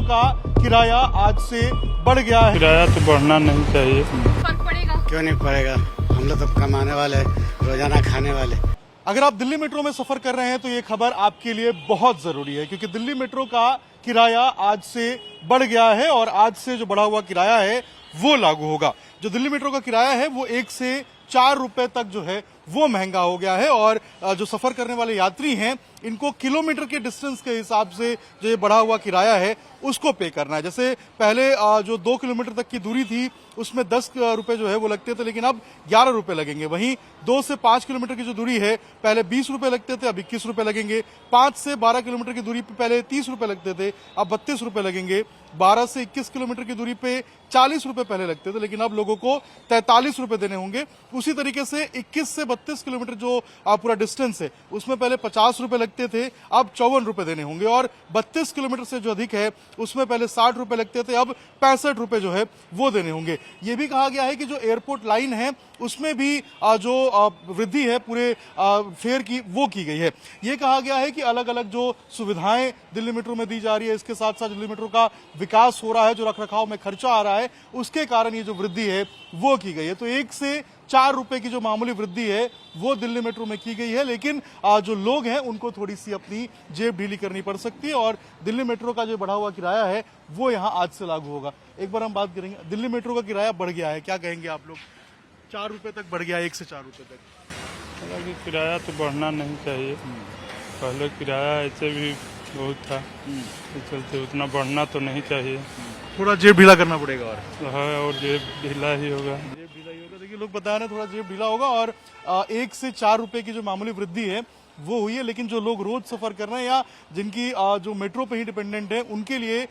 का किराया आज से बढ़ गया है। किराया तो बढ़ना नहीं चाहिए। फर्क पड़ेगा? क्यों नहीं पड़ेगा, हम लोग तो कमाने वाले, रोजाना खाने वाले। अगर आप दिल्ली मेट्रो में सफर कर रहे हैं तो ये खबर आपके लिए बहुत जरूरी है, क्योंकि दिल्ली मेट्रो का किराया आज से बढ़ गया है और आज से जो बढ़ा हुआ किराया है वो लागू होगा। जो दिल्ली मेट्रो का किराया है वो 1 से 4 रुपए तक जो है वो महंगा हो गया है और जो सफर करने वाले यात्री हैं इनको किलोमीटर के डिस्टेंस के हिसाब से जो ये बढ़ा हुआ किराया है उसको पे करना है। जैसे पहले जो 2 किलोमीटर तक की दूरी थी उसमें 10 रुपए जो है वो लगते थे, लेकिन अब 11 रुपए लगेंगे। वहीं 2 से 5 किलोमीटर की जो दूरी है पहले 20 रुपए लगते थे, अब 21 रुपए लगेंगे। 5 से 12 किलोमीटर की दूरी पे पहले 30 रुपए लगते थे, अब 32 रुपए लगेंगे। 12 से 21 किलोमीटर की दूरी पे 40 रुपए पहले लगते थे, लेकिन अब लोगों को 43 रुपए देने होंगे। उसी तरीके से 21 से 32 किलोमीटर जो पूरा डिस्टेंस है उसमें पहले 50 रुपए लगते थे, अब 54 रुपए देने होंगे। और 32 किलोमीटर से जो अधिक है उसमें पहले 60 रुपए लगते थे, अब 65 रुपए जो है वो देने होंगे। ये भी कहा गया है कि जो एयरपोर्ट लाइन है उसमें भी जो वृद्धि है पूरे फेयर की वो की गई है। ये कहा गया है कि अलग अलग जो सुविधाएं दिल्ली मेट्रो में दी जा रही है, इसके साथ साथ दिल्ली मेट्रो का विकास हो रहा है, जो रखरखाव में खर्चा आ रहा है उसके कारण ये जो वृद्धि है वो की गई है। तो 1 से 4 रुपए की जो मामूली वृद्धि है वो दिल्ली मेट्रो में की गई है, लेकिन जो लोग हैं उनको थोड़ी सी अपनी जेब ढीली करनी पड़ सकती है और दिल्ली मेट्रो का जो बढ़ा हुआ किराया है वो यहाँ आज से लागू होगा। एक बार हम बात करेंगे, दिल्ली मेट्रो का किराया बढ़ गया है, क्या कहेंगे आप लोग? 4 रुपए तक बढ़ गया, 1 से 4 रुपए तक। हालांकि किराया तो बढ़ना नहीं चाहिए। पहले किराया ऐसे भी बहुत था, इस चलते उतना बढ़ना तो नहीं चाहिए। थोड़ा जेब ढीला करना पड़ेगा और जेब ढीला ही होगा। जेब ढीला ही होगा। देखिए लोग बता रहे हैं थोड़ा जेब ढीला होगा और 1 से 4 रुपए की जो मामूली वृद्धि है वो हुई है, लेकिन जो लोग रोज सफर कर रहे हैं या जिनकी जो मेट्रो पे ही डिपेंडेंट है उनके लिए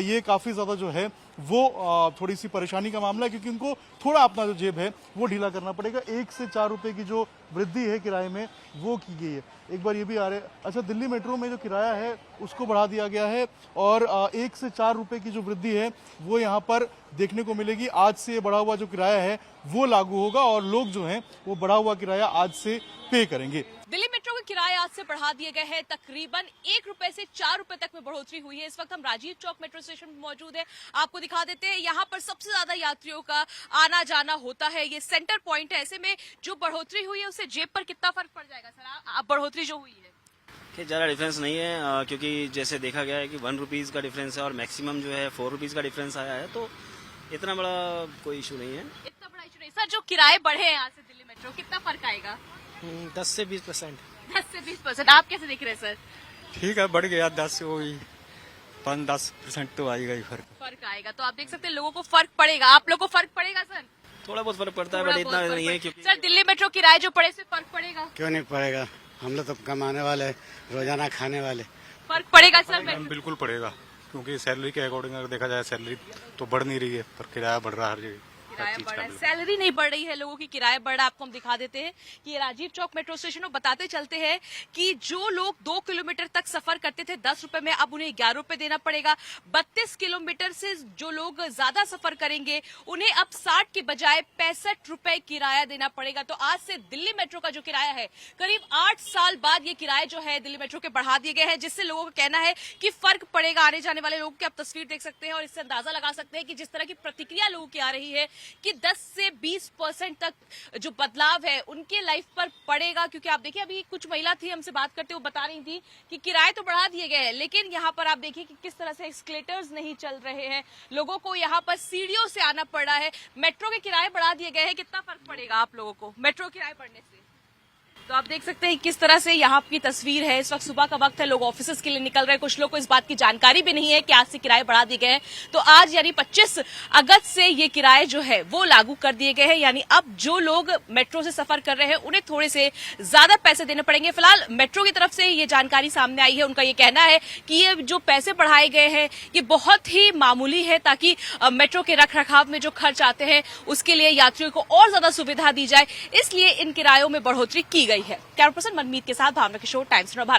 ये काफी ज्यादा जो है वो थोड़ी सी परेशानी का मामला है, क्योंकि उनको थोड़ा अपना जो जेब है वो ढीला करना पड़ेगा। 1 से 4 रुपए की जो वृद्धि है किराए में वो की गई है। एक बार ये भी आ रहे, अच्छा दिल्ली मेट्रो में जो किराया है उसको बढ़ा दिया गया है और 1 से 4 रुपए की जो वृद्धि है वो यहाँ पर देखने को मिलेगी। आज से ये बढ़ा हुआ जो किराया है वो लागू होगा और लोग जो हैं वो बढ़ा हुआ किराया आज से पे करेंगे। दिल्ली मेट्रो के किराए आज से बढ़ा दिए गए हैं। तकरीबन 1 रुपए से 4 रुपए तक में बढ़ोतरी हुई है। इस वक्त हम राजीव चौक मेट्रो स्टेशन पर मौजूद है, आपको दिखा देते हैं। यहाँ पर सबसे ज्यादा यात्रियों का आना जाना होता है, ये सेंटर पॉइंट है। ऐसे में जो बढ़ोतरी हुई है उससे जेब पर कितना फर्क पड़ जाएगा सर? बढ़ोतरी जो हुई है ज़्यादा डिफरेंस नहीं है, क्योंकि जैसे देखा गया है कि 1 रुपीज़ का डिफरेंस है और मैक्सिमम जो है 4 रुपीज़ का डिफरेंस आया है, तो इतना बड़ा कोई इशू नहीं है। इतना बड़ा इशू नहीं। सर जो किराए बढ़े हैं यहाँ से दिल्ली मेट्रो, कितना फर्क आएगा? 10 से 20%। 10 से 20%। आप कैसे देख रहे हैं सर? ठीक है, बढ़ गया 10 वही 5-10% तो आएगा ही फर्क आएगा। तो आप देख सकते हैं लोगों को फर्क पड़ेगा। आप लोगों को फर्क पड़ेगा सर? थोड़ा बहुत फर्क पड़ता है, बट इतना नहीं है। क्योंकि सर दिल्ली मेट्रो किराए जो पड़े से फर्क पड़ेगा? क्यों नहीं पड़ेगा, हम लोग तो कमाने वाले, रोजाना खाने वाले। फर्क पड़ेगा सर? बिल्कुल पड़ेगा, क्योंकि सैलरी के अकॉर्डिंग अगर देखा जाए सैलरी तो बढ़ नहीं रही है, पर किराया बढ़ रहा है हर जगह। किराया बढ़ रहा है, सैलरी नहीं बढ़ रही है, लोगों की किराया बढ़ रहा है। आपको हम दिखा देते हैं कि ये राजीव चौक मेट्रो स्टेशन और बताते चलते हैं कि जो लोग 2 किलोमीटर तक सफर करते थे 10 रुपए में, अब उन्हें 11 रुपए देना पड़ेगा। 32 किलोमीटर से जो लोग ज्यादा सफर करेंगे उन्हें अब 60 के बजाय 65 रुपए किराया देना पड़ेगा। तो आज से दिल्ली मेट्रो का जो किराया है, करीब 8 साल बाद ये किराए जो है दिल्ली मेट्रो के बढ़ा दिए गए हैं, जिससे लोगों का कहना है कि फर्क पड़ेगा। आने जाने वाले लोगों की आप तस्वीर देख सकते हैं और इससे अंदाजा लगा सकते हैं कि जिस तरह की प्रतिक्रिया लोगों की आ रही है कि 10 से 20% तक जो बदलाव है उनके लाइफ पर पड़ेगा। क्योंकि आप देखिए अभी कुछ महिला थी हमसे बात करते हुए बता रही थी कि किराए तो बढ़ा दिए गए हैं, लेकिन यहाँ पर आप देखिए कि किस तरह से एस्केलेटर्स नहीं चल रहे हैं, लोगों को यहाँ पर सीढ़ियों से आना पड़ रहा है। मेट्रो के किराए बढ़ा दिए गए हैं, कितना फर्क पड़ेगा आप लोगों को मेट्रो किराए बढ़ने से? तो आप देख सकते हैं किस तरह से यहाँ की तस्वीर है। इस वक्त सुबह का वक्त है, लोग ऑफिस के लिए निकल रहे हैं। कुछ लोग को इस बात की जानकारी भी नहीं है कि आज से किराए बढ़ा दिए गए हैं। तो आज यानी 25 अगस्त से ये किराए जो है वो लागू कर दिए गए हैं। यानी अब जो लोग मेट्रो से सफर कर रहे हैं उन्हें थोड़े से ज्यादा पैसे देने पड़ेंगे। फिलहाल मेट्रो की तरफ से ये जानकारी सामने आई है, उनका ये कहना है कि ये जो पैसे बढ़ाए गए हैं ये बहुत ही मामूली है, ताकि मेट्रो के रख रखाव में जो खर्च आते हैं उसके लिए यात्रियों को और ज्यादा सुविधा दी जाए, इसलिए इन किरायों में बढ़ोतरी की गई है। कैमरा पर्सन मनमीत के साथ भावना किशोर, टाइम्स भारत।